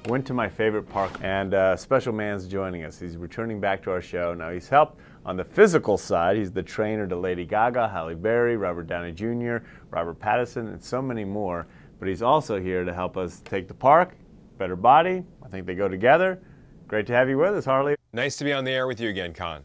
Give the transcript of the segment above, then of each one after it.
Went to my favorite park, and a special man's joining us. He's returning back to our show. Now, he's helped on the physical side. He's the trainer to Lady Gaga, Halle Berry, Robert Downey Jr., Robert Pattinson, and so many more. But he's also here to help us take the park, better body. I think they go together. Great to have you with us, Harley. Nice to be on the air with you again, Conn.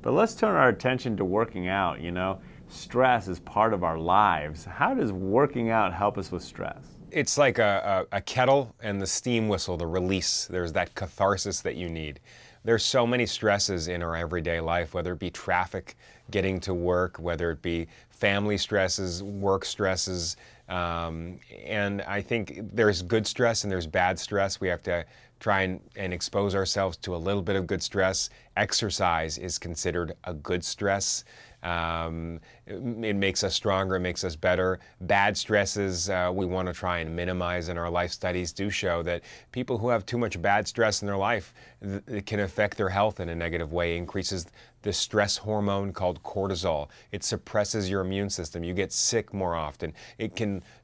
But let's turn our attention to working out. You know, stress is part of our lives. How does working out help us with stress? It's like a kettle and the steam whistle, the release. There's that catharsis that you need. There's so many stresses in our everyday life, whether it be traffic, getting to work, whether it be family stresses, work stresses. And I think there's good stress and there's bad stress. We have to try and expose ourselves to a little bit of good stress. Exercise is considered a good stress. It makes us stronger, it makes us better. Bad stresses we want to try and minimize, and our life studies do show that people who have too much bad stress in their life, it can affect their health in a negative way. It increases the stress hormone called cortisol. It suppresses your immune system. You get sick more often.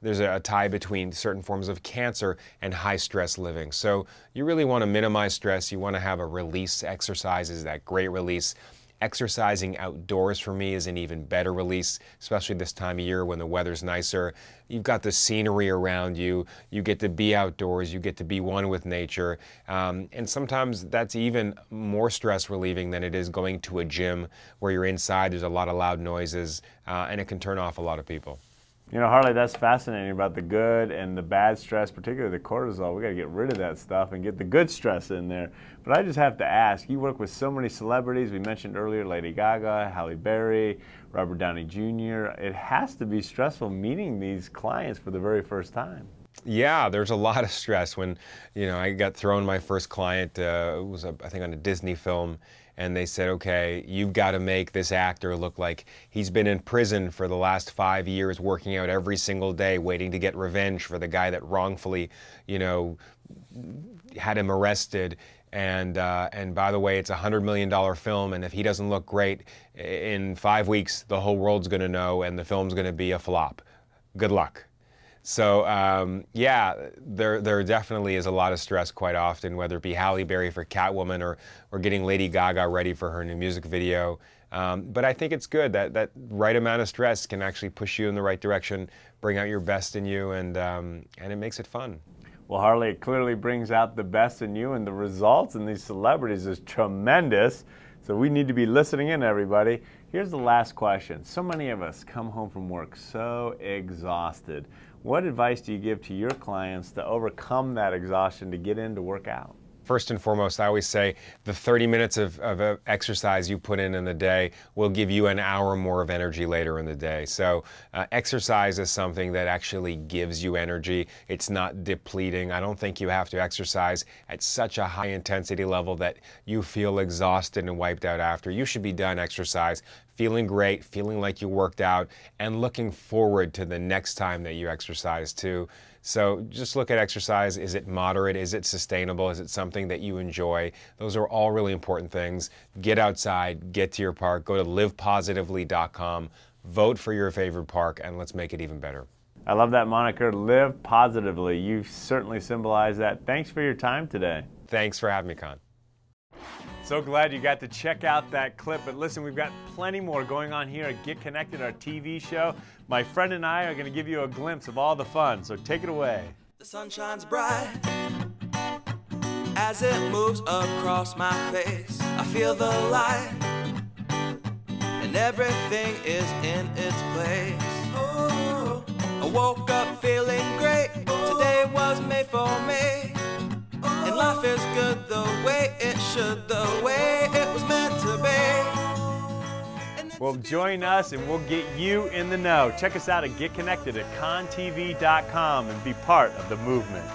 There's a tie between certain forms of cancer and high stress living. So you really want to minimize stress. You want to have a release. Exercise is that great release. Exercising outdoors for me is an even better release, especially this time of year when the weather's nicer. You've got the scenery around you. You get to be outdoors. You get to be one with nature. And sometimes that's even more stress relieving than it is going to a gym where you're inside, there's a lot of loud noises, and it can turn off a lot of people. You know, Harley, that's fascinating about the good and the bad stress, particularly the cortisol. We got to get rid of that stuff and get the good stress in there. But I just have to ask, you work with so many celebrities. We mentioned earlier Lady Gaga, Halle Berry, Robert Downey Jr. It has to be stressful meeting these clients for the very first time. Yeah, there's a lot of stress. When, I got thrown my first client, it was, I think, on a Disney film, and they said, okay, you've got to make this actor look like he's been in prison for the last 5 years, working out every single day, waiting to get revenge for the guy that wrongfully, had him arrested. And by the way, it's a $100 million film, and if he doesn't look great, in 5 weeks, the whole world's going to know, and the film's going to be a flop. Good luck. So yeah, there definitely is a lot of stress quite often, whether it be Halle Berry for Catwoman or getting Lady Gaga ready for her new music video. But I think it's good that right amount of stress can actually push you in the right direction, bring out your best in you, and it makes it fun. Well, Harley, it clearly brings out the best in you, and the results in these celebrities is tremendous. So we need to be listening in, everybody. Here's the last question. So many of us come home from work so exhausted. What advice do you give to your clients to overcome that exhaustion to get in to work out? First and foremost, I always say the 30 minutes of exercise you put in the day will give you an hour more of energy later in the day. So exercise is something that actually gives you energy. It's not depleting. I don't think you have to exercise at such a high intensity level that you feel exhausted and wiped out after. You should be done exercise feeling great, feeling like you worked out, and looking forward to the next time that you exercise too. So just look at exercise. Is it moderate? Is it sustainable? Is it something that you enjoy? Those are all really important things. Get outside, get to your park, go to livepositively.com, vote for your favorite park, and let's make it even better. I love that moniker, Live Positively. You certainly symbolize that. Thanks for your time today. Thanks for having me, Conn. So glad you got to check out that clip. But listen, we've got plenty more going on here at Get Connected, our TV show. My friend and I are going to give you a glimpse of all the fun, so take it away. The sun shines bright as it moves across my face. I feel the light and everything is in its place. Oh, I woke up feeling great. Today was made for me. And life is good the way it should, the way it was meant to be. Well, join us and we'll get you in the know. Check us out at Get Connected at conntv.com and be part of the movement.